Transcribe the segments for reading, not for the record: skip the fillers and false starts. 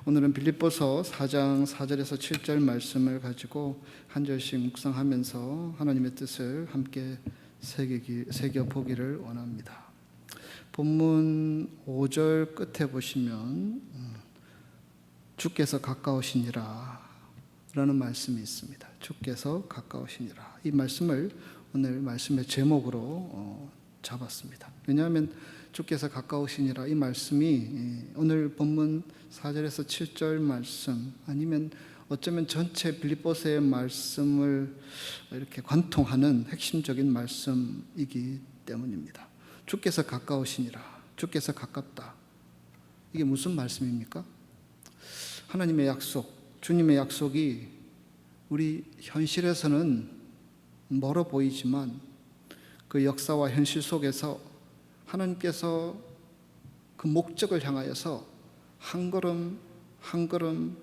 오늘은 빌립보서 4장 4절에서 7절 말씀을 가지고 한 절씩 묵상하면서 하나님의 뜻을 함께 새겨보기를 원합니다. 본문 5절 끝에 보시면 주께서 가까우시니라 라는 말씀이 있습니다. 주께서 가까우시니라. 이 말씀을 오늘 말씀의 제목으로 잡았습니다. 왜냐하면 주께서 가까우시니라 이 말씀이 오늘 본문 4절에서 7절 말씀, 아니면 어쩌면 전체 빌립보서의 말씀을 이렇게 관통하는 핵심적인 말씀이기 때문입니다. 주께서 가까우시니라, 주께서 가깝다. 이게 무슨 말씀입니까? 하나님의 약속, 주님의 약속이 우리 현실에서는 멀어 보이지만 그 역사와 현실 속에서 하나님께서 그 목적을 향하여서 한 걸음 한 걸음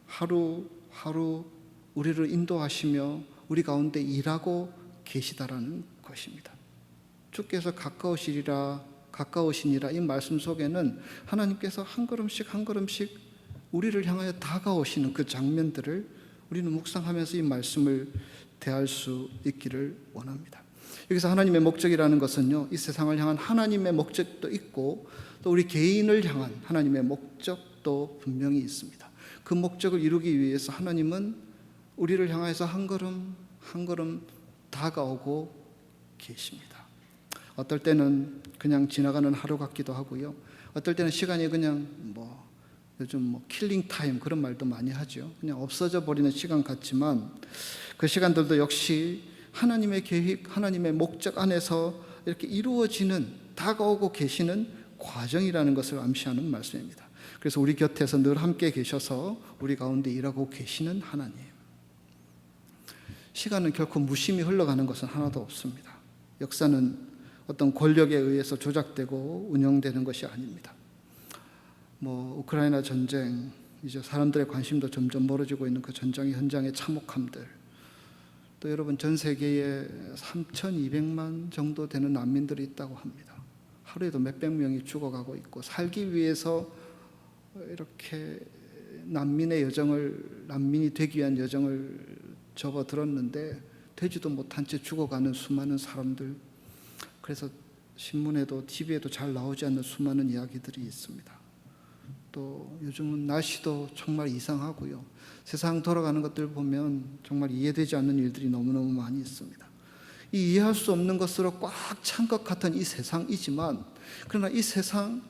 하루 하루 우리를 인도하시며 우리 가운데 일하고 계시다라는 것입니다. 주께서 가까우시니라 이 말씀 속에는 하나님께서 한 걸음씩 한 걸음씩 우리를 향하여 다가오시는 그 장면들을 우리는 묵상하면서 이 말씀을 대할 수 있기를 원합니다. 여기서 하나님의 목적이라는 것은요, 이 세상을 향한 하나님의 목적도 있고 또 우리 개인을 향한 하나님의 목적도 분명히 있습니다. 그 목적을 이루기 위해서 하나님은 우리를 향해서 한 걸음 한 걸음 다가오고 계십니다. 어떨 때는 그냥 지나가는 하루 같기도 하고요, 어떨 때는 시간이 그냥 요즘 킬링 타임 그런 말도 많이 하죠. 그냥 없어져 버리는 시간 같지만 그 시간들도 역시 하나님의 계획, 하나님의 목적 안에서 이렇게 이루어지는, 다가오고 계시는 과정이라는 것을 암시하는 말씀입니다. 그래서 우리 곁에서 늘 함께 계셔서 우리 가운데 일하고 계시는 하나님. 시간은 결코 무심히 흘러가는 것은 하나도 없습니다. 역사는 어떤 권력에 의해서 조작되고 운영되는 것이 아닙니다. 우크라이나 전쟁, 이제 사람들의 관심도 점점 멀어지고 있는 그 전쟁의 현장의 참혹함들, 또 여러분 전 세계에 3,200만 정도 되는 난민들이 있다고 합니다. 하루에도 몇백 명이 죽어가고 있고, 살기 위해서 이렇게 난민이 되기 위한 여정을 접어들었는데 되지도 못한 채 죽어가는 수많은 사람들, 그래서 신문에도 TV에도 잘 나오지 않는 수많은 이야기들이 있습니다. 또 요즘은 날씨도 정말 이상하고요, 세상 돌아가는 것들 보면 정말 이해되지 않는 일들이 너무너무 많이 있습니다. 이 이해할 수 없는 것으로 꽉 찬 것 같은 이 세상이지만, 그러나 이 세상,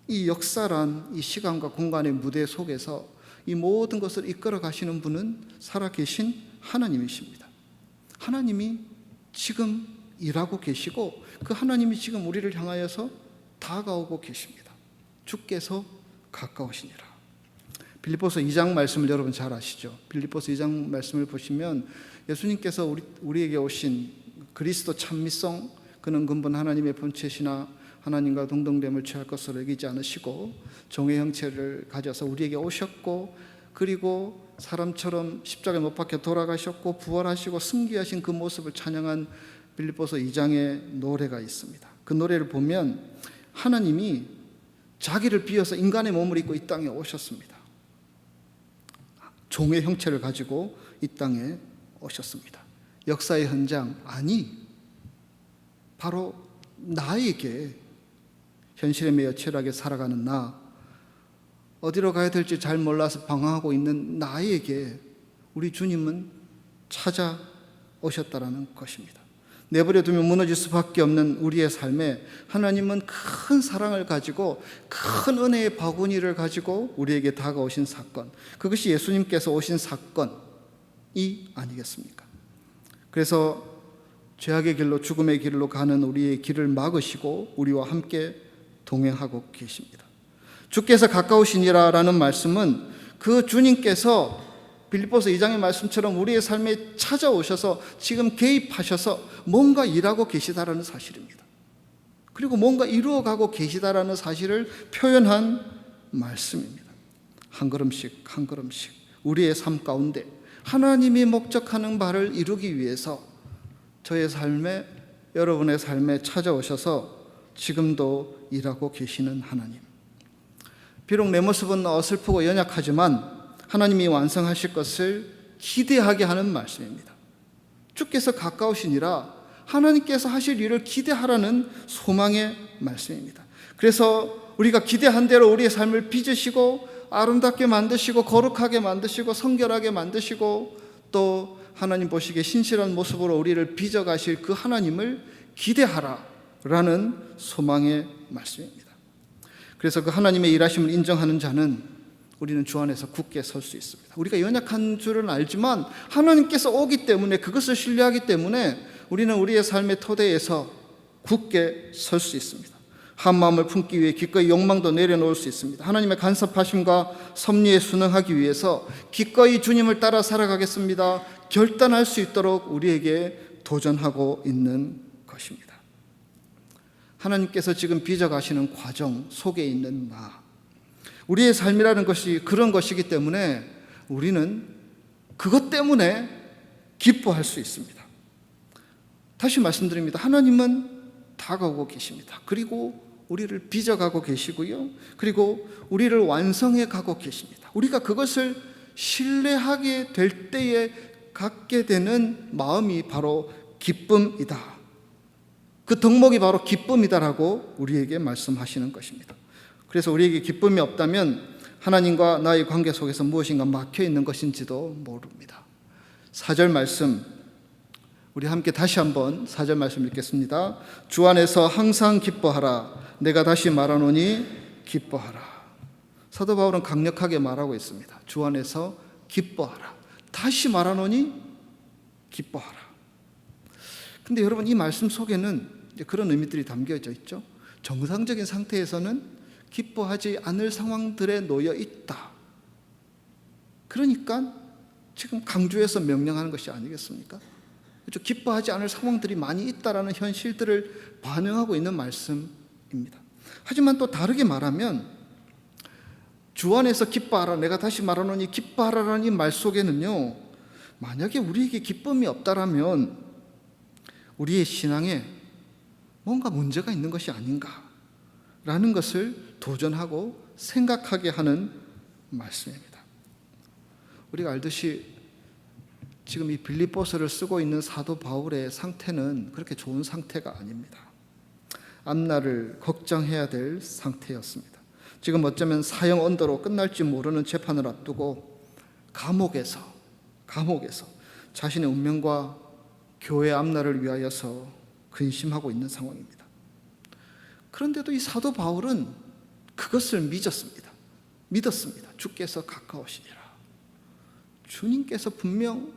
이 역사란 이 시간과 공간의 무대 속에서 이 모든 것을 이끌어 가시는 분은 살아계신 하나님이십니다. 하나님이 지금 일하고 계시고 그 하나님이 지금 우리를 향하여서 다가오고 계십니다. 주께서 가까우시니라. 빌립보서 2장 말씀을 여러분 잘 아시죠? 빌립보서 2장 말씀을 보시면 예수님께서 우리에게 오신 그리스도 참미성, 그는 근본 하나님의 본체시나 하나님과 동등됨을 취할 것으로 여기지 않으시고 종의 형체를 가져서 우리에게 오셨고, 그리고 사람처럼 십자가에 못 박혀 돌아가셨고 부활하시고 승리하신 그 모습을 찬양한 빌립보서 2장의 노래가 있습니다. 그 노래를 보면 하나님이 자기를 비워서 인간의 몸을 입고 이 땅에 오셨습니다. 종의 형체를 가지고 이 땅에 오셨습니다. 역사의 현장, 바로 나에게, 현실에 매여 철학에 살아가는 나, 어디로 가야 될지 잘 몰라서 방황하고 있는 나에게 우리 주님은 찾아오셨다라는 것입니다. 내버려 두면 무너질 수밖에 없는 우리의 삶에 하나님은 큰 사랑을 가지고 큰 은혜의 바구니를 가지고 우리에게 다가오신 사건, 그것이 예수님께서 오신 사건이 아니겠습니까? 그래서 죄악의 길로, 죽음의 길로 가는 우리의 길을 막으시고 우리와 함께 동행하고 계십니다. 주께서 가까우시니라 라는 말씀은 그 주님께서 빌립보서 2장의 말씀처럼 우리의 삶에 찾아오셔서 지금 개입하셔서 뭔가 일하고 계시다라는 사실입니다. 그리고 뭔가 이루어가고 계시다라는 사실을 표현한 말씀입니다. 한 걸음씩 한 걸음씩 우리의 삶 가운데 하나님이 목적하는 바를 이루기 위해서 저의 삶에, 여러분의 삶에 찾아오셔서 지금도 일하고 계시는 하나님. 비록 내 모습은 어설프고 연약하지만 하나님이 완성하실 것을 기대하게 하는 말씀입니다. 주께서 가까우시니라 하나님께서 하실 일을 기대하라는 소망의 말씀입니다. 그래서 우리가 기대한 대로 우리의 삶을 빚으시고 아름답게 만드시고 거룩하게 만드시고 성결하게 만드시고 또 하나님 보시기에 신실한 모습으로 우리를 빚어가실 그 하나님을 기대하라라는 소망의 말씀입니다. 그래서 그 하나님의 일하심을 인정하는 자는 우리는 주 안에서 굳게 설 수 있습니다. 우리가 연약한 줄은 알지만 하나님께서 오기 때문에 그것을 신뢰하기 때문에 우리는 우리의 삶의 토대에서 굳게 설 수 있습니다. 한 마음을 품기 위해 기꺼이 욕망도 내려놓을 수 있습니다. 하나님의 간섭하심과 섭리에 순응하기 위해서 기꺼이 주님을 따라 살아가겠습니다. 결단할 수 있도록 우리에게 도전하고 있는 것입니다. 하나님께서 지금 빚어가시는 과정 속에 있는 나, 우리의 삶이라는 것이 그런 것이기 때문에 우리는 그것 때문에 기뻐할 수 있습니다. 다시 말씀드립니다. 하나님은 다가오고 계십니다. 그리고 우리를 빚어가고 계시고요. 그리고 우리를 완성해 가고 계십니다. 우리가 그것을 신뢰하게 될 때에 갖게 되는 마음이 바로 기쁨이다. 그 덕목이 바로 기쁨이다라고 우리에게 말씀하시는 것입니다. 그래서 우리에게 기쁨이 없다면 하나님과 나의 관계 속에서 무엇인가 막혀 있는 것인지도 모릅니다. 4절 말씀, 우리 함께 다시 한번 4절 말씀 읽겠습니다. 주 안에서 항상 기뻐하라. 내가 다시 말하노니 기뻐하라. 사도 바울은 강력하게 말하고 있습니다. 주 안에서 기뻐하라. 다시 말하노니 기뻐하라. 근데 여러분, 이 말씀 속에는 이제 그런 의미들이 담겨져 있죠. 정상적인 상태에서는 기뻐하지 않을 상황들에 놓여 있다. 그러니까 지금 강조해서 명령하는 것이 아니겠습니까? 그렇죠? 기뻐하지 않을 상황들이 많이 있다라는 현실들을 반영하고 있는 말씀입니다. 하지만 또 다르게 말하면 주 안에서 기뻐하라, 내가 다시 말하노니 기뻐하라라는 이 말 속에는요, 만약에 우리에게 기쁨이 없다라면 우리의 신앙에 뭔가 문제가 있는 것이 아닌가라는 것을 도전하고 생각하게 하는 말씀입니다. 우리가 알듯이 지금 이 빌립보서를 쓰고 있는 사도 바울의 상태는 그렇게 좋은 상태가 아닙니다. 앞날을 걱정해야 될 상태였습니다. 지금 어쩌면 사형 언도로 끝날지 모르는 재판을 앞두고 감옥에서 자신의 운명과 교회 앞날을 위하여서 근심하고 있는 상황입니다. 그런데도 이 사도 바울은 그것을 믿었습니다. 주께서 가까우시니라. 주님께서 분명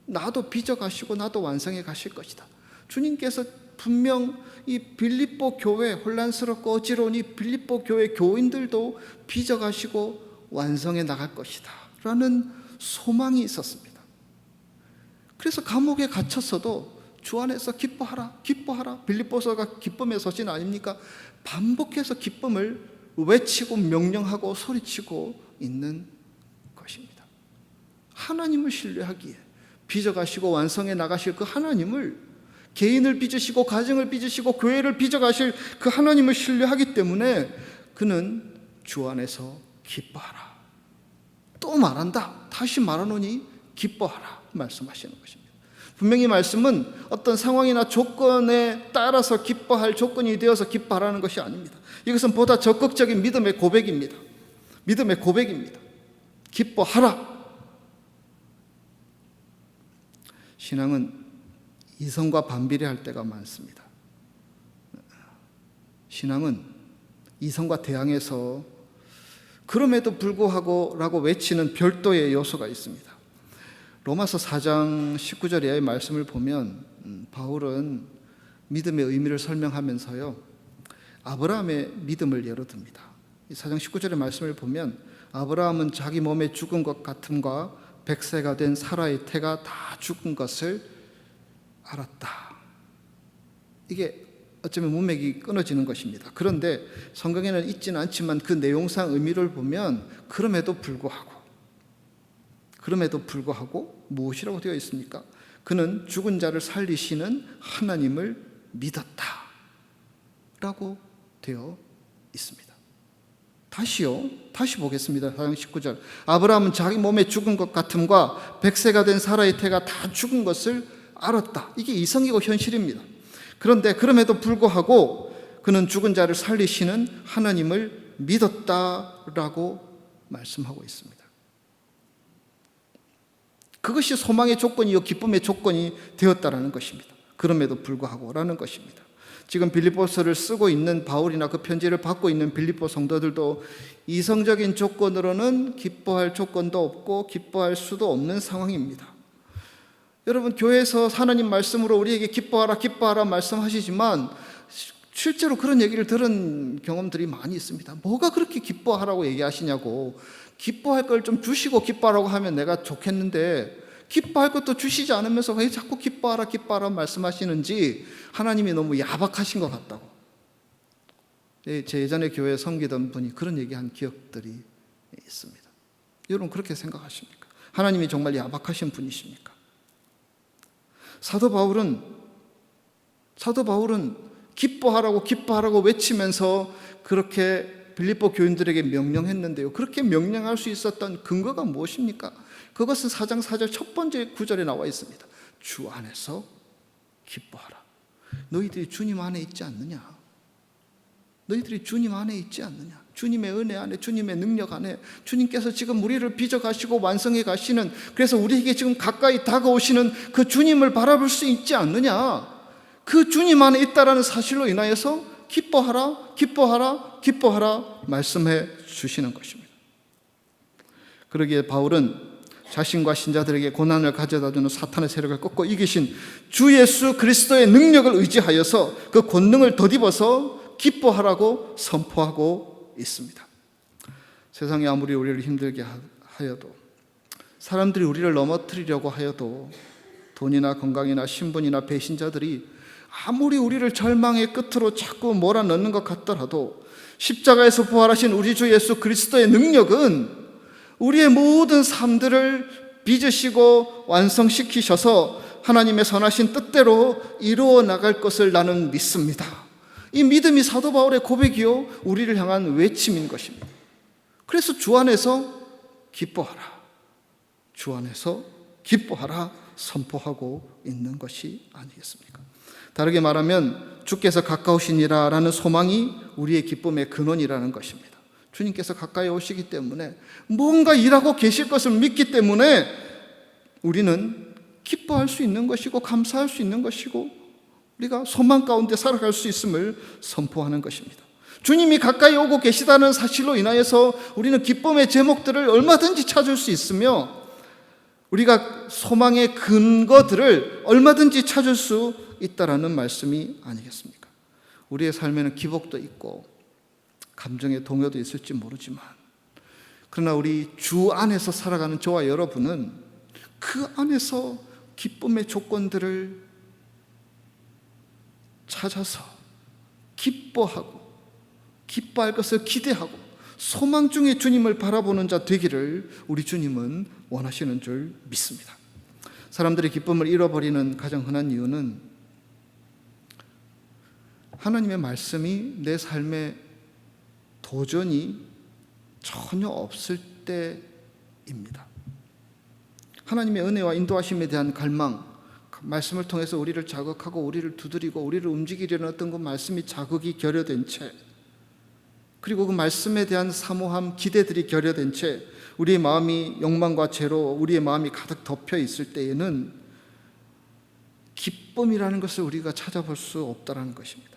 나도 빚어가시고 나도 완성해 가실 것이다. 주님께서 분명 이 빌립보 교회, 혼란스럽고 어지러운 이 빌립보 교회 교인들도 빚어가시고 완성해 나갈 것이다 라는 소망이 있었습니다. 그래서 감옥에 갇혔어도 주 안에서 기뻐하라. 빌립보서가 기쁨의 서신 아닙니까? 반복해서 기쁨을 외치고 명령하고 소리치고 있는 것입니다. 하나님을 신뢰하기에 빚어가시고 완성해 나가실 그 하나님을, 개인을 빚으시고 가정을 빚으시고 교회를 빚어가실 그 하나님을 신뢰하기 때문에 그는 주 안에서 기뻐하라. 또 말한다. 다시 말하노니 기뻐하라 말씀하시는 것입니다. 분명히 말씀은 어떤 상황이나 조건에 따라서 기뻐할 조건이 되어서 기뻐하라는 것이 아닙니다. 이것은 보다 적극적인 믿음의 고백입니다. 기뻐하라. 신앙은 이성과 반비례할 때가 많습니다. 신앙은 이성과 대항해서 그럼에도 불구하고 라고 외치는 별도의 요소가 있습니다. 로마서 4장 19절 이하의 말씀을 보면 바울은 믿음의 의미를 설명하면서요, 아브라함의 믿음을 예로 듭니다. 이 4장 19절의 말씀을 보면 아브라함은 자기 몸에 죽은 것 같음과 100세가 된 사라의 태가 다 죽은 것을 알았다. 이게 어쩌면 문맥이 끊어지는 것입니다. 그런데 성경에는 있지는 않지만 그 내용상 의미를 보면 그럼에도 불구하고 무엇이라고 되어 있습니까? 그는 죽은 자를 살리시는 하나님을 믿었다 라고 되어 있습니다. 다시 보겠습니다. 4장 19절. 아브라함은 자기 몸에 죽은 것 같음과 100세가 된 사라의 태가 다 죽은 것을 알았다. 이게 이성이고 현실입니다. 그런데 그럼에도 불구하고 그는 죽은 자를 살리시는 하나님을 믿었다라고 말씀하고 있습니다. 그것이 소망의 조건이요 기쁨의 조건이 되었다라는 것입니다. 그럼에도 불구하고라는 것입니다. 지금 빌립보서를 쓰고 있는 바울이나 그 편지를 받고 있는 빌립보 성도들도 이성적인 조건으로는 기뻐할 조건도 없고 기뻐할 수도 없는 상황입니다. 여러분, 교회에서 하나님 말씀으로 우리에게 기뻐하라 말씀하시지만 실제로 그런 얘기를 들은 경험들이 많이 있습니다. 뭐가 그렇게 기뻐하라고 얘기하시냐고. 기뻐할 걸 좀 주시고 기뻐하라고 하면 내가 좋겠는데 기뻐할 것도 주시지 않으면서 왜 자꾸 기뻐하라 말씀하시는지 하나님이 너무 야박하신 것 같다고. 제 예전에 교회에 섬기던 분이 그런 얘기한 기억들이 있습니다. 여러분, 그렇게 생각하십니까? 하나님이 정말 야박하신 분이십니까? 사도 바울은 기뻐하라고 외치면서 그렇게 빌립보 교인들에게 명령했는데요. 그렇게 명령할 수 있었던 근거가 무엇입니까? 그것은 4장 4절 첫 번째 구절에 나와 있습니다. 주 안에서 기뻐하라. 너희들이 주님 안에 있지 않느냐? 너희들이 주님 안에 있지 않느냐? 주님의 은혜 안에, 주님의 능력 안에, 주님께서 지금 우리를 빚어가시고 완성해 가시는, 그래서 우리에게 지금 가까이 다가오시는 그 주님을 바라볼 수 있지 않느냐? 그 주님 안에 있다라는 사실로 인하여서 기뻐하라 말씀해 주시는 것입니다. 그러기에 바울은 자신과 신자들에게 고난을 가져다주는 사탄의 세력을 꺾고 이기신 주 예수 그리스도의 능력을 의지하여서 그 권능을 덧입어서 기뻐하라고 선포하고 있습니다. 세상이 아무리 우리를 힘들게 하여도, 사람들이 우리를 넘어뜨리려고 하여도, 돈이나 건강이나 신분이나 배신자들이 아무리 우리를 절망의 끝으로 자꾸 몰아넣는 것 같더라도 십자가에서 부활하신 우리 주 예수 그리스도의 능력은 우리의 모든 삶들을 빚으시고 완성시키셔서 하나님의 선하신 뜻대로 이루어 나갈 것을 나는 믿습니다. 이 믿음이 사도 바울의 고백이요 우리를 향한 외침인 것입니다. 그래서 주 안에서 기뻐하라, 주 안에서 기뻐하라 선포하고 있는 것이 아니겠습니까? 다르게 말하면 주께서 가까우시니라라는 소망이 우리의 기쁨의 근원이라는 것입니다. 주님께서 가까이 오시기 때문에, 뭔가 일하고 계실 것을 믿기 때문에 우리는 기뻐할 수 있는 것이고 감사할 수 있는 것이고 우리가 소망 가운데 살아갈 수 있음을 선포하는 것입니다. 주님이 가까이 오고 계시다는 사실로 인하여서 우리는 기쁨의 제목들을 얼마든지 찾을 수 있으며 우리가 소망의 근거들을 얼마든지 찾을 수 있다라는 말씀이 아니겠습니까? 우리의 삶에는 기복도 있고 감정의 동요도 있을지 모르지만, 그러나 우리 주 안에서 살아가는 저와 여러분은 그 안에서 기쁨의 조건들을 찾아서 기뻐하고 기뻐할 것을 기대하고 소망 중에 주님을 바라보는 자 되기를 우리 주님은 원하시는 줄 믿습니다. 사람들이 기쁨을 잃어버리는 가장 흔한 이유는 하나님의 말씀이 내 삶에 도전이 전혀 없을 때입니다. 하나님의 은혜와 인도하심에 대한 갈망, 말씀을 통해서 우리를 자극하고 우리를 두드리고 우리를 움직이려는 어떤 그 말씀이 자극이 결여된 채, 그리고 그 말씀에 대한 사모함, 기대들이 결여된 채 우리의 마음이 욕망과 죄로 우리의 마음이 가득 덮여 있을 때에는 기쁨이라는 것을 우리가 찾아볼 수 없다는 것입니다.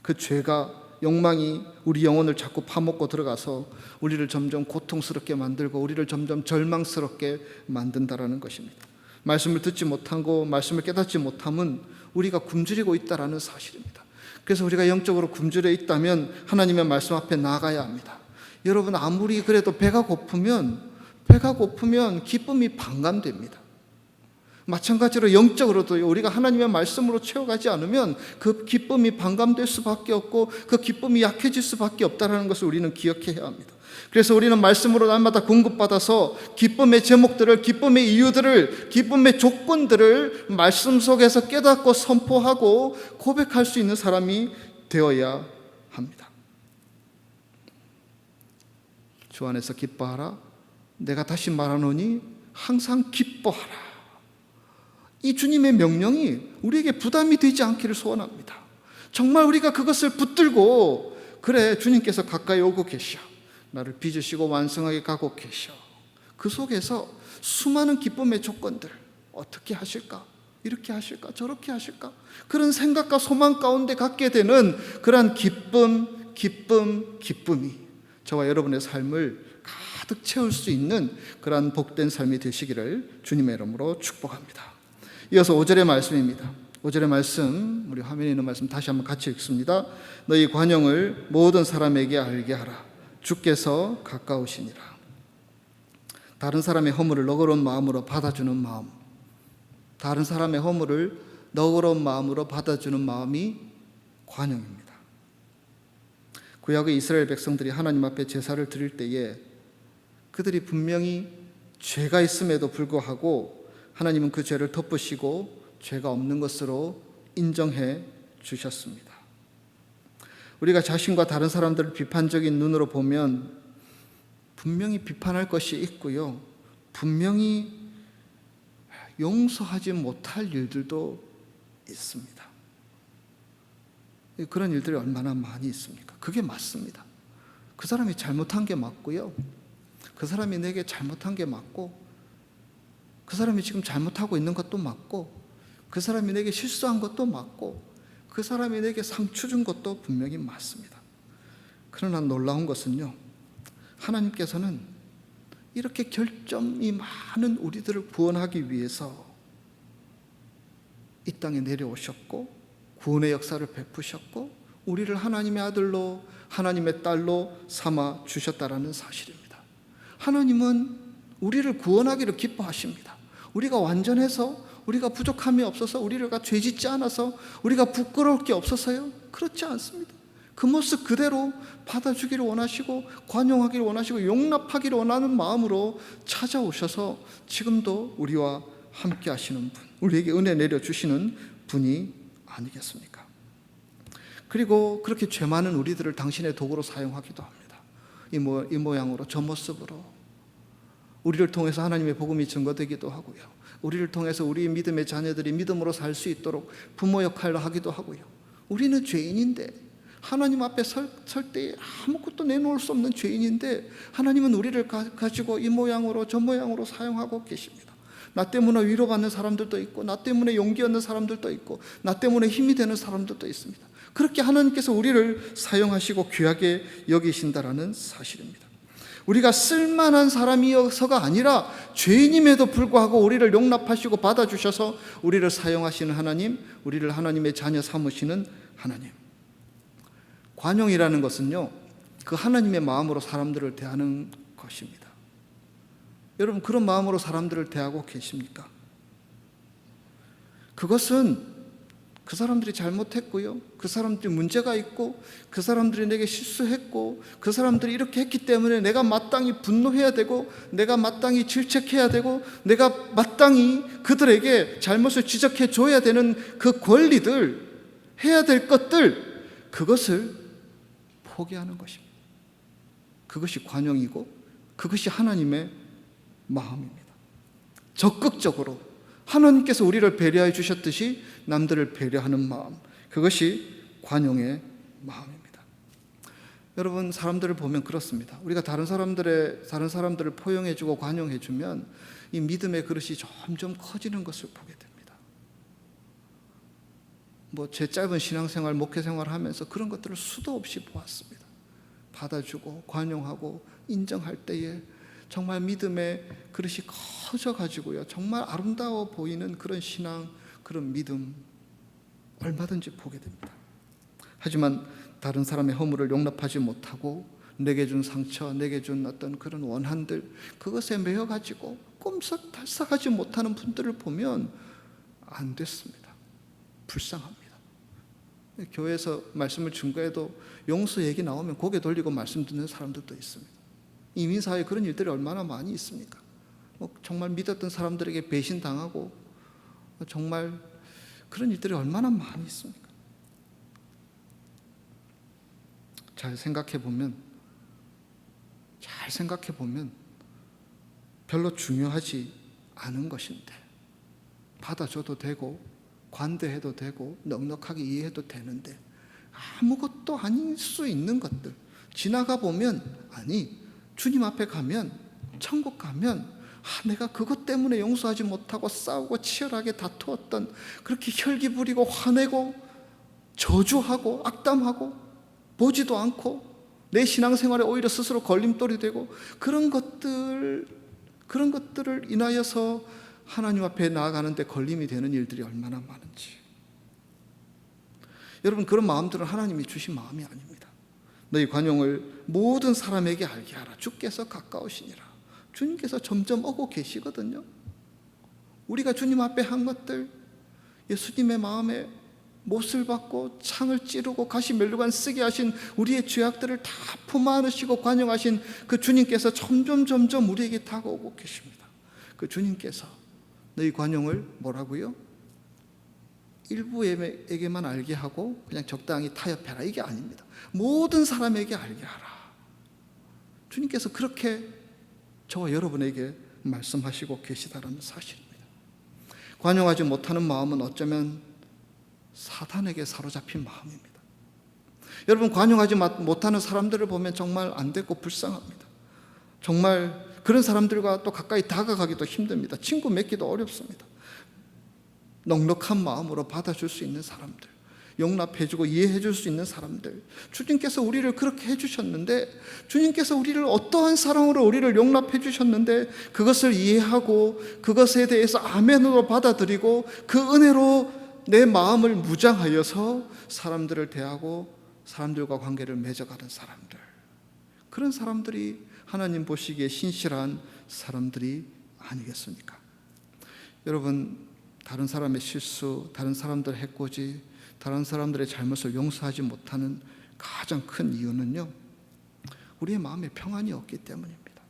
그 죄가, 욕망이 우리 영혼을 자꾸 파먹고 들어가서 우리를 점점 고통스럽게 만들고 우리를 점점 절망스럽게 만든다는 것입니다. 말씀을 듣지 못하고 말씀을 깨닫지 못함은 우리가 굶주리고 있다는 사실입니다. 그래서 우리가 영적으로 굶주려 있다면 하나님의 말씀 앞에 나아가야 합니다. 여러분, 아무리 그래도 배가 고프면 기쁨이 반감됩니다. 마찬가지로 영적으로도 우리가 하나님의 말씀으로 채워가지 않으면 그 기쁨이 반감될 수밖에 없고 그 기쁨이 약해질 수밖에 없다는 것을 우리는 기억해야 합니다. 그래서 우리는 말씀으로 날마다 공급받아서 기쁨의 제목들을, 기쁨의 이유들을, 기쁨의 조건들을 말씀 속에서 깨닫고 선포하고 고백할 수 있는 사람이 되어야 합니다. 주 안에서 기뻐하라. 내가 다시 말하노니 항상 기뻐하라. 이 주님의 명령이 우리에게 부담이 되지 않기를 소원합니다. 정말 우리가 그것을 붙들고, 그래, 주님께서 가까이 오고 계셔, 나를 빚으시고 완성하게 가고 계셔, 그 속에서 수많은 기쁨의 조건들, 어떻게 하실까? 이렇게 하실까? 저렇게 하실까? 그런 생각과 소망 가운데 갖게 되는 그러한 기쁨이 저와 여러분의 삶을 가득 채울 수 있는 그러한 복된 삶이 되시기를 주님의 이름으로 축복합니다. 이어서 5절의 말씀입니다. 5절의 말씀, 우리 화면에 있는 말씀 다시 한번 같이 읽습니다. 너희 관용을 모든 사람에게 알게 하라. 주께서 가까우시니라. 다른 사람의 허물을 너그러운 마음으로 받아주는 마음, 다른 사람의 허물을 너그러운 마음으로 받아주는 마음이 관용입니다. 구약의 이스라엘 백성들이 하나님 앞에 제사를 드릴 때에 그들이 분명히 죄가 있음에도 불구하고 하나님은 그 죄를 덮으시고 죄가 없는 것으로 인정해 주셨습니다. 우리가 자신과 다른 사람들을 비판적인 눈으로 보면 분명히 비판할 것이 있고요, 분명히 용서하지 못할 일들도 있습니다. 그런 일들이 얼마나 많이 있습니까? 그게 맞습니다. 그 사람이 잘못한 게 맞고요, 그 사람이 내게 잘못한 게 맞고, 그 사람이 지금 잘못하고 있는 것도 맞고, 그 사람이 내게 실수한 것도 맞고, 그 사람이 내게 상처 준 것도 분명히 맞습니다. 그러나 놀라운 것은요, 하나님께서는 이렇게 결점이 많은 우리들을 구원하기 위해서 이 땅에 내려오셨고 구원의 역사를 베푸셨고 우리를 하나님의 아들로, 하나님의 딸로 삼아 주셨다라는 사실입니다. 하나님은 우리를 구원하기를 기뻐하십니다. 우리가 완전해서, 우리가 부족함이 없어서, 우리가 죄짓지 않아서, 우리가 부끄러울 게 없어서요? 그렇지 않습니다. 그 모습 그대로 받아주기를 원하시고 관용하기를 원하시고 용납하기를 원하는 마음으로 찾아오셔서 지금도 우리와 함께 하시는 분, 우리에게 은혜 내려주시는 분이 아니겠습니까? 그리고 그렇게 죄 많은 우리들을 당신의 도구로 사용하기도 합니다. 이 모양으로, 저 모습으로 우리를 통해서 하나님의 복음이 증거되기도 하고요, 우리를 통해서 우리 믿음의 자녀들이 믿음으로 살 수 있도록 부모 역할을 하기도 하고요. 우리는 죄인인데, 하나님 앞에 설 때에 아무것도 내놓을 수 없는 죄인인데 하나님은 우리를 가지고 이 모양으로 저 모양으로 사용하고 계십니다. 나 때문에 위로받는 사람들도 있고, 나 때문에 용기 얻는 사람들도 있고, 나 때문에 힘이 되는 사람들도 있습니다. 그렇게 하나님께서 우리를 사용하시고 귀하게 여기신다라는 사실입니다. 우리가 쓸만한 사람이어서가 아니라 죄인임에도 불구하고 우리를 용납하시고 받아주셔서 우리를 사용하시는 하나님, 우리를 하나님의 자녀 삼으시는 하나님. 관용이라는 것은요, 그 하나님의 마음으로 사람들을 대하는 것입니다. 여러분, 그런 마음으로 사람들을 대하고 계십니까? 그것은 그 사람들이 잘못했고요, 그 사람들이 문제가 있고, 그 사람들이 내게 실수했고, 그 사람들이 이렇게 했기 때문에 내가 마땅히 분노해야 되고, 내가 마땅히 질책해야 되고, 내가 마땅히 그들에게 잘못을 지적해 줘야 되는 그 권리들, 해야 될 것들, 그것을 포기하는 것입니다. 그것이 관용이고 그것이 하나님의 마음입니다. 적극적으로 하나님께서 우리를 배려해 주셨듯이 남들을 배려하는 마음, 그것이 관용의 마음입니다. 여러분, 사람들을 보면 그렇습니다. 우리가 다른 사람들을 포용해 주고 관용해 주면 이 믿음의 그릇이 점점 커지는 것을 보게 됩니다. 제 짧은 신앙생활, 목회생활 하면서 그런 것들을 수도 없이 보았습니다. 받아주고 관용하고 인정할 때에 정말 믿음의 그릇이 커져가지고요, 정말 아름다워 보이는 그런 신앙, 그런 믿음 얼마든지 보게 됩니다. 하지만 다른 사람의 허물을 용납하지 못하고 내게 준 상처, 내게 준 어떤 그런 원한들, 그것에 매여가지고 꼼짝달싹하지 못하는 분들을 보면 안 됐습니다. 불쌍합니다. 교회에서 말씀을 증거해도 용서 얘기 나오면 고개 돌리고 말씀 듣는 사람들도 있습니다. 이민사회에 그런 일들이 얼마나 많이 있습니까? 정말 믿었던 사람들에게 배신당하고 정말 그런 일들이 얼마나 많이 있습니까? 잘 생각해 보면 잘 생각해 보면 별로 중요하지 않은 것인데 받아줘도 되고 관대해도 되고 넉넉하게 이해해도 되는데 아무것도 아닐 수 있는 것들 지나가 보면 아니 주님 앞에 가면 천국 가면 내가 그것 때문에 용서하지 못하고 싸우고 치열하게 다투었던 그렇게 혈기 부리고 화내고 저주하고 악담하고 보지도 않고 내 신앙생활에 오히려 스스로 걸림돌이 되고 그런 것들을 인하여서 하나님 앞에 나아가는데 걸림이 되는 일들이 얼마나 많은지. 여러분, 그런 마음들은 하나님이 주신 마음이 아닙니다. 너희 관용을 모든 사람에게 알게 하라. 주께서 가까우시니라. 주님께서 점점 오고 계시거든요. 우리가 주님 앞에 한 것들, 예수님의 마음에 못을 받고 창을 찌르고 가시 멸류관 쓰게 하신 우리의 죄악들을 다 품 안으시고 관용하신 그 주님께서 점점 우리에게 다가오고 계십니다. 그 주님께서 너희 관용을 뭐라고요? 일부에게만 알게 하고 그냥 적당히 타협해라, 이게 아닙니다. 모든 사람에게 알게 하라. 주님께서 그렇게 저와 여러분에게 말씀하시고 계시다라는 사실입니다. 관용하지 못하는 마음은 어쩌면 사탄에게 사로잡힌 마음입니다. 여러분, 관용하지 못하는 사람들을 보면 정말 안되고 불쌍합니다. 정말 그런 사람들과 또 가까이 다가가기도 힘듭니다. 친구 맺기도 어렵습니다. 넉넉한 마음으로 받아줄 수 있는 사람들, 용납해주고 이해해줄 수 있는 사람들, 주님께서 우리를 그렇게 해주셨는데, 주님께서 우리를 어떠한 사랑으로 우리를 용납해주셨는데 그것을 이해하고 그것에 대해서 아멘으로 받아들이고 그 은혜로 내 마음을 무장하여서 사람들을 대하고 사람들과 관계를 맺어가는 사람들, 그런 사람들이 하나님 보시기에 신실한 사람들이 아니겠습니까? 여러분, 다른 사람의 실수, 다른 사람들의 해코지, 다른 사람들의 잘못을 용서하지 못하는 가장 큰 이유는요, 우리의 마음에 평안이 없기 때문입니다.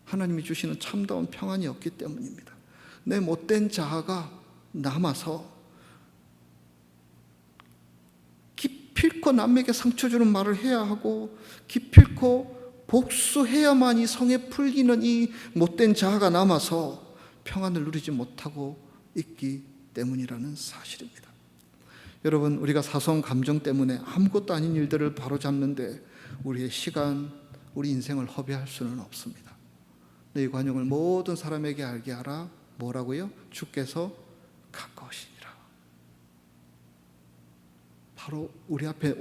하나님이 주시는 참다운 평안이 없기 때문입니다. 내 못된 자아가 남아서 기필코 남에게 상처 주는 말을 해야 하고 기필코 복수해야만이 성에 풀리는 이 못된 자아가 남아서 평안을 누리지 못하고 있기 때문이라는 사실입니다. 여러분, 우리가 사소한 감정 때문에 아무것도 아닌 일들을 바로잡는데 우리의 시간, 우리 인생을 허비할 수는 없습니다. 너희 관용을 모든 사람에게 알게 하라. 뭐라고요? 주께서 가까우시니라. 바로 우리 앞에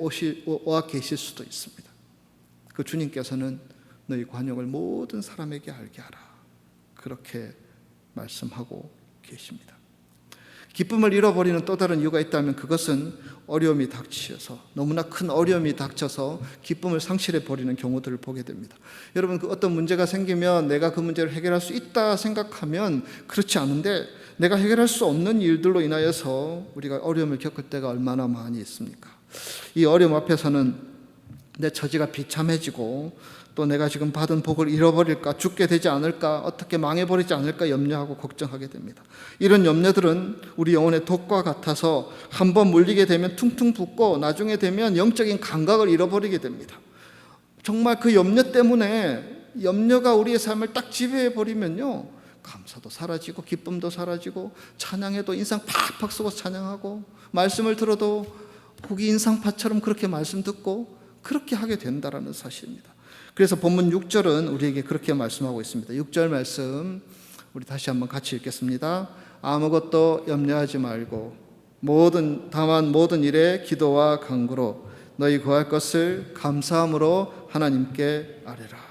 와 계실 수도 있습니다. 그 주님께서는 너희 관용을 모든 사람에게 알게 하라, 그렇게 말씀하고 계십니다. 기쁨을 잃어버리는 또 다른 이유가 있다면 그것은 어려움이 닥쳐서, 너무나 큰 어려움이 닥쳐서 기쁨을 상실해 버리는 경우들을 보게 됩니다. 여러분, 그 어떤 문제가 생기면 내가 그 문제를 해결할 수 있다 생각하면 그렇지 않은데, 내가 해결할 수 없는 일들로 인하여서 우리가 어려움을 겪을 때가 얼마나 많이 있습니까? 이 어려움 앞에서는 내 처지가 비참해지고 또 내가 지금 받은 복을 잃어버릴까, 죽게 되지 않을까, 어떻게 망해버리지 않을까 염려하고 걱정하게 됩니다. 이런 염려들은 우리 영혼의 독과 같아서 한번 물리게 되면 퉁퉁 붓고 나중에 되면 영적인 감각을 잃어버리게 됩니다. 정말 그 염려 때문에, 염려가 우리의 삶을 딱 지배해버리면요, 감사도 사라지고 기쁨도 사라지고 찬양해도 인상 팍팍 쓰고 찬양하고 말씀을 들어도 고기 인상파처럼 그렇게 말씀 듣고 그렇게 하게 된다라는 사실입니다. 그래서 본문 6절은 우리에게 그렇게 말씀하고 있습니다. 6절 말씀 우리 다시 한번 같이 읽겠습니다. 아무것도 염려하지 말고 다만 모든 일에 기도와 간구로 너희 구할 것을 감사함으로 하나님께 아뢰라.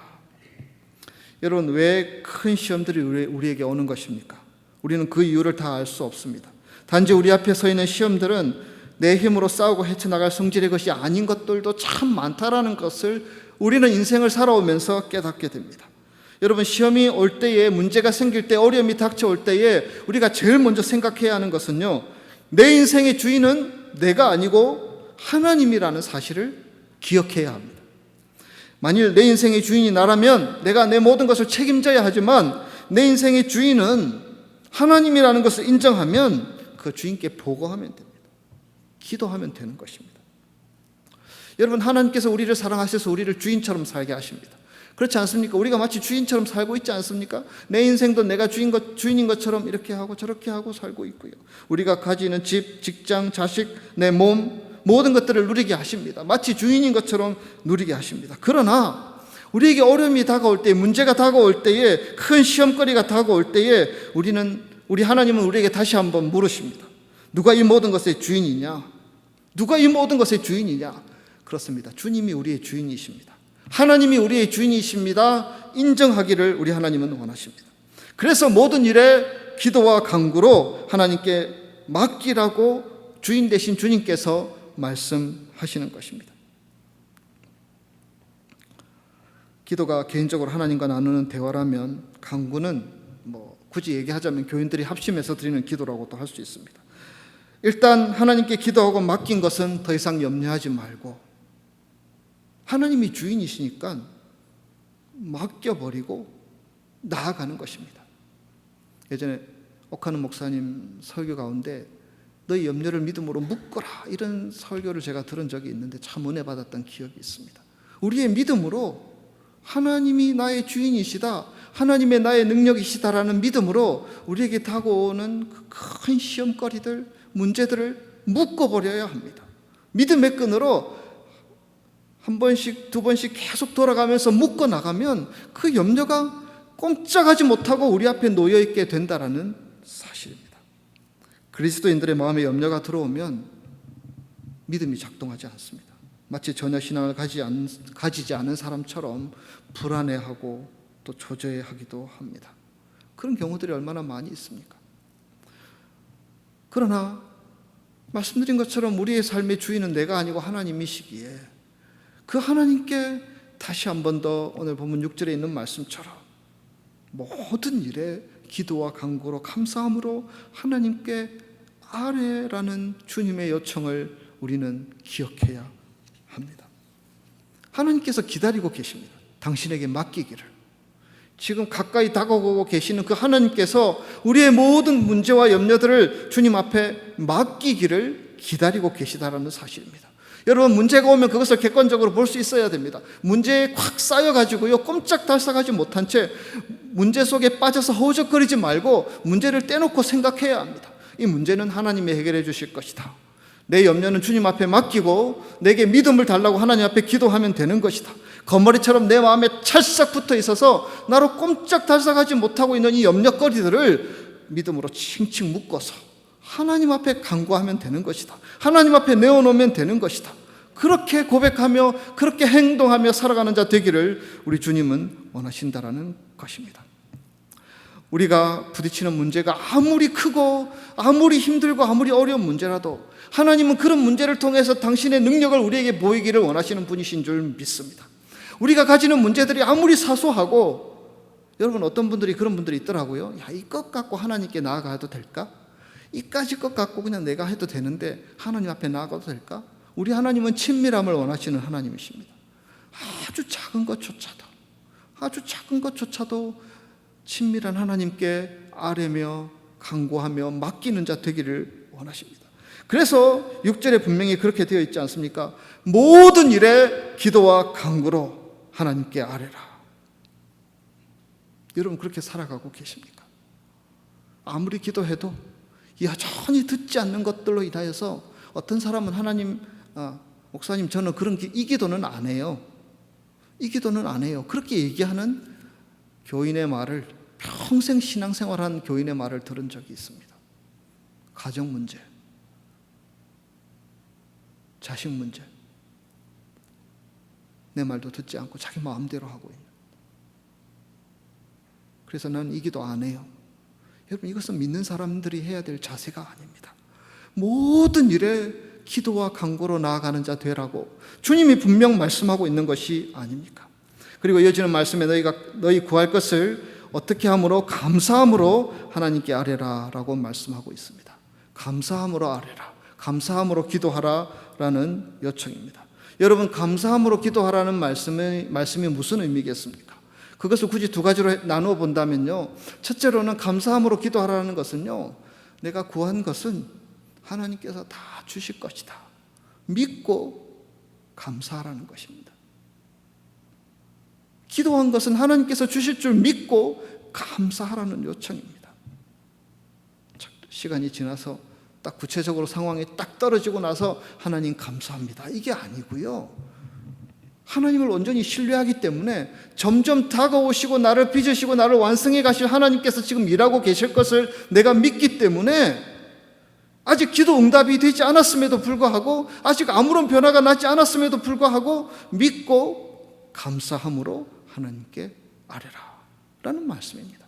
여러분, 왜 큰 시험들이 우리에게 오는 것입니까? 우리는 그 이유를 다 알 수 없습니다. 단지 우리 앞에 서 있는 시험들은 내 힘으로 싸우고 헤쳐나갈 성질의 것이 아닌 것들도 참 많다라는 것을 우리는 인생을 살아오면서 깨닫게 됩니다. 여러분, 시험이 올 때에, 문제가 생길 때, 어려움이 닥쳐올 때에 우리가 제일 먼저 생각해야 하는 것은요, 내 인생의 주인은 내가 아니고 하나님이라는 사실을 기억해야 합니다. 만일 내 인생의 주인이 나라면 내가 내 모든 것을 책임져야 하지만, 내 인생의 주인은 하나님이라는 것을 인정하면 그 주인께 보고하면 됩니다. 기도하면 되는 것입니다. 여러분, 하나님께서 우리를 사랑하셔서 우리를 주인처럼 살게 하십니다. 그렇지 않습니까? 우리가 마치 주인처럼 살고 있지 않습니까? 내 인생도 내가 주인인 것처럼 이렇게 하고 저렇게 하고 살고 있고요. 우리가 가지는 집, 직장, 자식, 내 몸, 모든 것들을 누리게 하십니다. 마치 주인인 것처럼 누리게 하십니다. 그러나 우리에게 어려움이 다가올 때, 문제가 다가올 때에, 큰 시험거리가 다가올 때에 우리 하나님은 우리에게 다시 한번 물으십니다. 누가 이 모든 것의 주인이냐? 누가 이 모든 것의 주인이냐? 그렇습니다. 주님이 우리의 주인이십니다. 하나님이 우리의 주인이십니다. 인정하기를 우리 하나님은 원하십니다. 그래서 모든 일에 기도와 간구로 하나님께 맡기라고 주인 되신 주님께서 말씀하시는 것입니다. 기도가 개인적으로 하나님과 나누는 대화라면, 간구는 굳이 얘기하자면 교인들이 합심해서 드리는 기도라고도 할 수 있습니다. 일단 하나님께 기도하고 맡긴 것은 더 이상 염려하지 말고, 하나님이 주인이시니까 맡겨버리고 나아가는 것입니다. 예전에 옥하는 목사님 설교 가운데 너희 염려를 믿음으로 묶어라, 이런 설교를 제가 들은 적이 있는데 참 은혜 받았던 기억이 있습니다. 우리의 믿음으로 하나님이 나의 주인이시다, 하나님의 나의 능력이시다라는 믿음으로 우리에게 다가오는 그 큰 시험거리들, 문제들을 묶어버려야 합니다. 믿음의 끈으로 한 번씩 두 번씩 계속 돌아가면서 묶어나가면 그 염려가 꼼짝하지 못하고 우리 앞에 놓여있게 된다는 사실입니다. 그리스도인들의 마음에 염려가 들어오면 믿음이 작동하지 않습니다. 마치 전혀 신앙을 가지지 않은 사람처럼 불안해하고 또 조절하기도 합니다. 그런 경우들이 얼마나 많이 있습니까? 그러나 말씀드린 것처럼 우리의 삶의 주인은 내가 아니고 하나님이시기에 그 하나님께 다시 한 번 더 오늘 본문 6절에 있는 말씀처럼 모든 일에 기도와 간구로 감사함으로 하나님께 아뢰라는 주님의 요청을 우리는 기억해야 합니다. 하나님께서 기다리고 계십니다. 당신에게 맡기기를. 지금 가까이 다가오고 계시는 그 하나님께서 우리의 모든 문제와 염려들을 주님 앞에 맡기기를 기다리고 계시다라는 사실입니다. 여러분, 문제가 오면 그것을 객관적으로 볼 수 있어야 됩니다. 문제에 꽉 쌓여가지고요, 꼼짝달싹하지 못한 채 문제 속에 빠져서 허우적거리지 말고 문제를 떼놓고 생각해야 합니다. 이 문제는 하나님이 해결해 주실 것이다. 내 염려는 주님 앞에 맡기고 내게 믿음을 달라고 하나님 앞에 기도하면 되는 것이다. 거머리처럼 내 마음에 찰싹 붙어 있어서 나로 꼼짝달싹하지 못하고 있는 이 염려거리들을 믿음으로 칭칭 묶어서 하나님 앞에 간구하면 되는 것이다. 하나님 앞에 내어놓으면 되는 것이다. 그렇게 고백하며 그렇게 행동하며 살아가는 자 되기를 우리 주님은 원하신다라는 것입니다. 우리가 부딪히는 문제가 아무리 크고 아무리 힘들고 아무리 어려운 문제라도 하나님은 그런 문제를 통해서 당신의 능력을 우리에게 보이기를 원하시는 분이신 줄 믿습니다. 우리가 가지는 문제들이 아무리 사소하고, 여러분 어떤 분들이 그런 분들이 있더라고요. 야, 이 것 갖고 하나님께 나아가도 될까? 이까지 것 갖고 그냥 내가 해도 되는데 하나님 앞에 나아가도 될까? 우리 하나님은 친밀함을 원하시는 하나님이십니다. 아주 작은 것조차도 친밀한 하나님께 아뢰며 간구하며 맡기는 자 되기를 원하십니다. 그래서 6절에 분명히 그렇게 되어 있지 않습니까? 모든 일에 기도와 간구로 하나님께 아뢰라. 여러분 그렇게 살아가고 계십니까? 아무리 기도해도 여전히 듣지 않는 것들로 인하여서 어떤 사람은 하나님, 목사님 저는 이 기도는 안 해요. 이 기도는 안 해요. 그렇게 얘기하는 교인의 말을, 평생 신앙생활한 교인의 말을 들은 적이 있습니다. 가정 문제, 자식 문제, 내 말도 듣지 않고 자기 마음대로 하고 있는. 그래서 나는 이 기도 안 해요. 여러분 이것은 믿는 사람들이 해야 될 자세가 아닙니다. 모든 일에 기도와 간구로 나아가는 자 되라고 주님이 분명 말씀하고 있는 것이 아닙니까? 그리고 이어지는 말씀에 너희 구할 것을 어떻게 함으로? 감사함으로 하나님께 아뢰라 라고 말씀하고 있습니다. 감사함으로 아뢰라, 감사함으로 기도하라라는 요청입니다. 여러분 감사함으로 기도하라는 말씀이 무슨 의미겠습니까? 그것을 굳이 두 가지로 나누어 본다면요, 첫째로는 감사함으로 기도하라는 것은요, 내가 구한 것은 하나님께서 다 주실 것이다 믿고 감사하라는 것입니다. 기도한 것은 하나님께서 주실 줄 믿고 감사하라는 요청입니다. 시간이 지나서 딱 구체적으로 상황이 딱 떨어지고 나서 하나님 감사합니다, 이게 아니고요. 하나님을 온전히 신뢰하기 때문에 점점 다가오시고 나를 빚으시고 나를 완성해 가실 하나님께서 지금 일하고 계실 것을 내가 믿기 때문에 아직 기도 응답이 되지 않았음에도 불구하고, 아직 아무런 변화가 나지 않았음에도 불구하고 믿고 감사함으로 하나님께 아뢰라 라는 말씀입니다.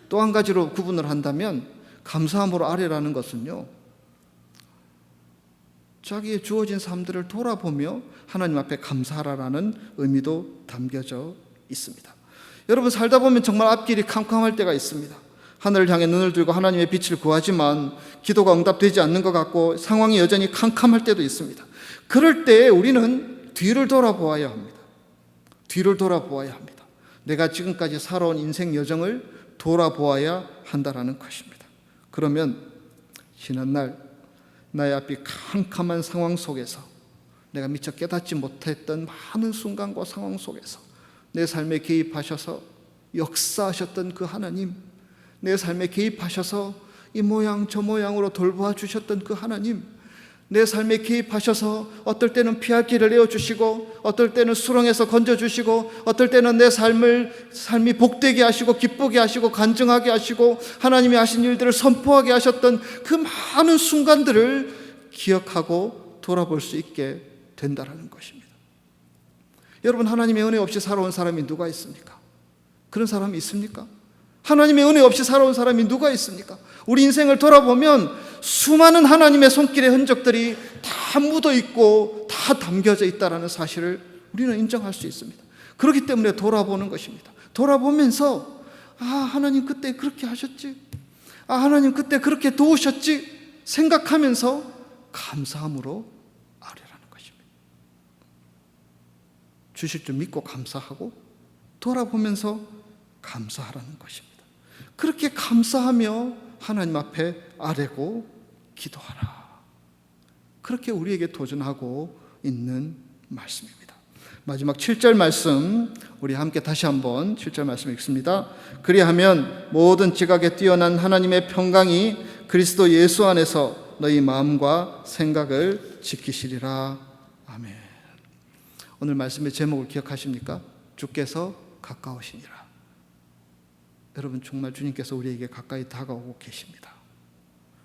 또 한 가지로 구분을 한다면, 감사함으로 아뢰라는 것은요, 자기의 주어진 삶들을 돌아보며 하나님 앞에 감사하라는 의미도 담겨져 있습니다. 여러분, 살다 보면 정말 앞길이 캄캄할 때가 있습니다. 하늘을 향해 눈을 들고 하나님의 빛을 구하지만 기도가 응답되지 않는 것 같고 상황이 여전히 캄캄할 때도 있습니다. 그럴 때 우리는 뒤를 돌아보아야 합니다. 뒤를 돌아보아야 합니다. 내가 지금까지 살아온 인생 여정을 돌아보아야 한다라는 것입니다. 그러면 지난날 나의 앞이 캄캄한 상황 속에서, 내가 미처 깨닫지 못했던 많은 순간과 상황 속에서 내 삶에 개입하셔서 역사하셨던 그 하나님, 내 삶에 개입하셔서 이 모양 저 모양으로 돌보아 주셨던 그 하나님, 내 삶에 개입하셔서 어떨 때는 피할 길을 내어주시고, 어떨 때는 수렁에서 건져주시고, 어떨 때는 내 삶이 복되게 하시고 기쁘게 하시고 간증하게 하시고 하나님이 하신 일들을 선포하게 하셨던 그 많은 순간들을 기억하고 돌아볼 수 있게 된다는 것입니다. 여러분, 하나님의 은혜 없이 살아온 사람이 누가 있습니까? 그런 사람이 있습니까? 하나님의 은혜 없이 살아온 사람이 누가 있습니까? 우리 인생을 돌아보면 수많은 하나님의 손길의 흔적들이 다 묻어 있고 다 담겨져 있다는 사실을 우리는 인정할 수 있습니다. 그렇기 때문에 돌아보는 것입니다. 돌아보면서, 아, 하나님 그때 그렇게 하셨지, 아, 하나님 그때 그렇게 도우셨지 생각하면서 감사함으로 아뢰라는 것입니다. 주실 줄 믿고 감사하고 돌아보면서 감사하라는 것입니다. 그렇게 감사하며 하나님 앞에 아뢰고 기도하라. 그렇게 우리에게 도전하고 있는 말씀입니다. 마지막 7절 말씀, 우리 함께 다시 한번 7절 말씀 읽습니다. 그리하면 모든 지각에 뛰어난 하나님의 평강이 그리스도 예수 안에서 너희 마음과 생각을 지키시리라. 아멘. 오늘 말씀의 제목을 기억하십니까? 주께서 가까우시니라. 여러분, 정말 주님께서 우리에게 가까이 다가오고 계십니다.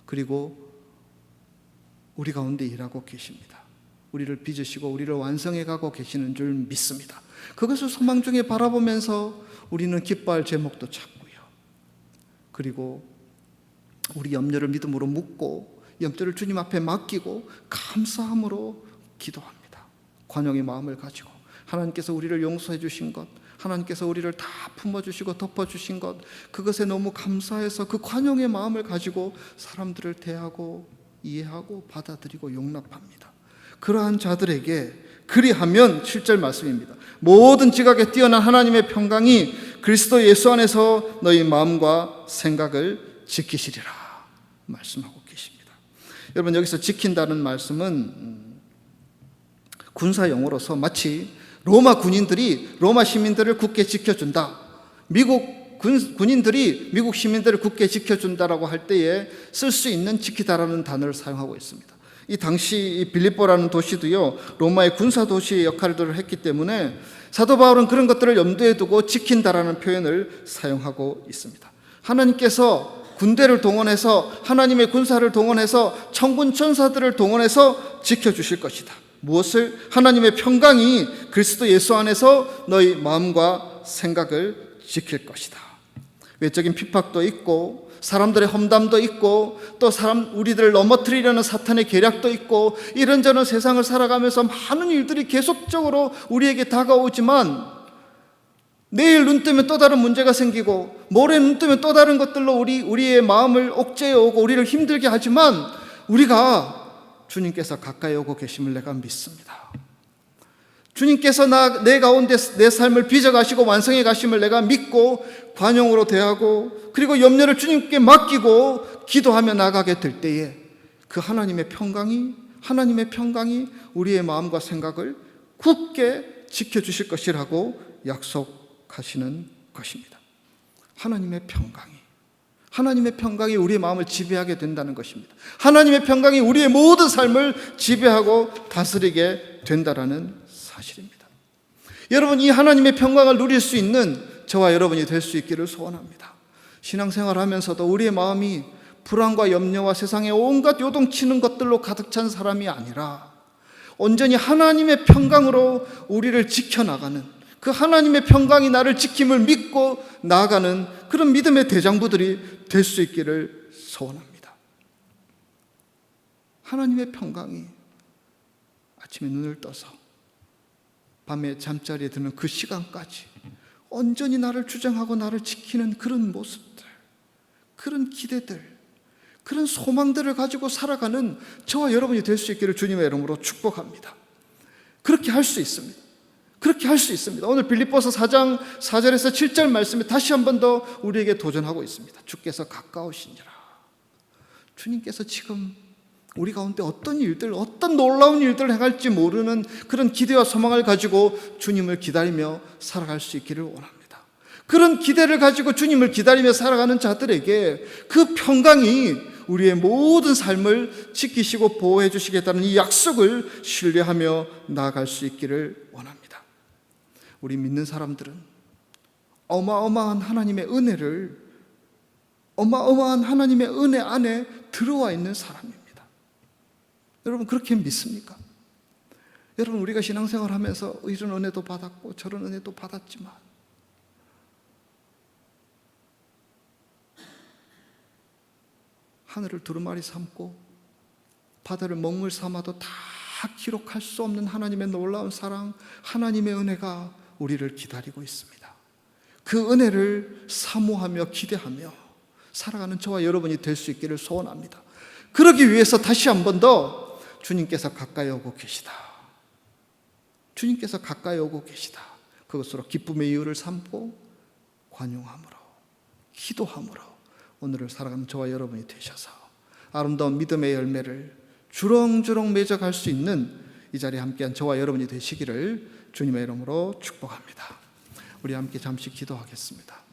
그리고 우리 가운데 일하고 계십니다. 우리를 빚으시고 우리를 완성해 가고 계시는 줄 믿습니다. 그것을 소망 중에 바라보면서 우리는 기뻐할 제목도 찾고요. 그리고 우리 염려를 믿음으로 묻고 염려를 주님 앞에 맡기고 감사함으로 기도합니다. 관용의 마음을 가지고 하나님께서 우리를 용서해 주신 것, 하나님께서 우리를 다 품어주시고 덮어주신 것, 그것에 너무 감사해서 그 관용의 마음을 가지고 사람들을 대하고 이해하고 받아들이고 용납합니다. 그러한 자들에게, 그리하면 7절 말씀입니다. 모든 지각에 뛰어난 하나님의 평강이 그리스도 예수 안에서 너희 마음과 생각을 지키시리라 말씀하고 계십니다. 여러분, 여기서 지킨다는 말씀은 군사 용어로서 마치 로마 군인들이 로마 시민들을 굳게 지켜준다, 미국 군인들이 미국 시민들을 굳게 지켜준다라고 할 때에 쓸 수 있는 지키다라는 단어를 사용하고 있습니다. 이 당시 이 빌립보라는 도시도요, 로마의 군사 도시의 역할들을 했기 때문에 사도 바울은 그런 것들을 염두에 두고 지킨다라는 표현을 사용하고 있습니다. 하나님께서 군대를 동원해서, 하나님의 군사를 동원해서, 천군 천사들을 동원해서 지켜주실 것이다. 무엇을? 하나님의 평강이 그리스도 예수 안에서 너희 마음과 생각을 지킬 것이다. 외적인 핍박도 있고 사람들의 험담도 있고 또 우리들을 넘어뜨리려는 사탄의 계략도 있고 이런저런 세상을 살아가면서 많은 일들이 계속적으로 우리에게 다가오지만, 내일 눈 뜨면 또 다른 문제가 생기고 모레 눈 뜨면 또 다른 것들로 우리의 마음을 옥죄어 오고 우리를 힘들게 하지만, 우리가 주님께서 가까이 오고 계심을 내가 믿습니다. 주님께서 내 가운데 내 삶을 빚어가시고 완성해 가심을 내가 믿고 관용으로 대하고, 그리고 염려를 주님께 맡기고 기도하며 나가게 될 때에 그 하나님의 평강이 우리의 마음과 생각을 굳게 지켜주실 것이라고 약속하셨습니다. 하시는 것입니다. 하나님의 평강이 우리의 마음을 지배하게 된다는 것입니다. 하나님의 평강이 우리의 모든 삶을 지배하고 다스리게 된다는 사실입니다. 여러분, 이 하나님의 평강을 누릴 수 있는 저와 여러분이 될 수 있기를 소원합니다. 신앙생활하면서도 우리의 마음이 불안과 염려와 세상의 온갖 요동치는 것들로 가득 찬 사람이 아니라 온전히 하나님의 평강으로 우리를 지켜나가는, 그 하나님의 평강이 나를 지킴을 믿고 나아가는 그런 믿음의 대장부들이 될 수 있기를 소원합니다. 하나님의 평강이 아침에 눈을 떠서 밤에 잠자리에 드는 그 시간까지 온전히 나를 주장하고 나를 지키는 그런 모습들, 그런 기대들, 그런 소망들을 가지고 살아가는 저와 여러분이 될 수 있기를 주님의 이름으로 축복합니다. 그렇게 할 수 있습니다. 그렇게 할 수 있습니다. 오늘 빌립보서 4장 4절에서 7절 말씀에 다시 한 번 더 우리에게 도전하고 있습니다. 주께서 가까우시니라. 주님께서 지금 우리 가운데 어떤 일들, 어떤 놀라운 일들을 행할지 모르는 그런 기대와 소망을 가지고 주님을 기다리며 살아갈 수 있기를 원합니다. 그런 기대를 가지고 주님을 기다리며 살아가는 자들에게 그 평강이 우리의 모든 삶을 지키시고 보호해 주시겠다는 이 약속을 신뢰하며 나아갈 수 있기를 원합니다. 우리 믿는 사람들은 어마어마한 하나님의 은혜 안에 들어와 있는 사람입니다. 여러분, 그렇게 믿습니까? 여러분, 우리가 신앙생활하면서 이런 은혜도 받았고 저런 은혜도 받았지만 하늘을 두루마리 삼고 바다를 먹물 삼아도 다 기록할 수 없는 하나님의 놀라운 사랑, 하나님의 은혜가 우리를 기다리고 있습니다. 그 은혜를 사모하며 기대하며 살아가는 저와 여러분이 될 수 있기를 소원합니다. 그러기 위해서 다시 한 번 더 주님께서 가까이 오고 계시다. 주님께서 가까이 오고 계시다. 그것으로 기쁨의 이유를 삼고 관용함으로, 기도함으로 오늘을 살아가는 저와 여러분이 되셔서 아름다운 믿음의 열매를 주렁주렁 맺어갈 수 있는 이 자리에 함께한 저와 여러분이 되시기를 주님의 이름으로 축복합니다. 우리 함께 잠시 기도하겠습니다.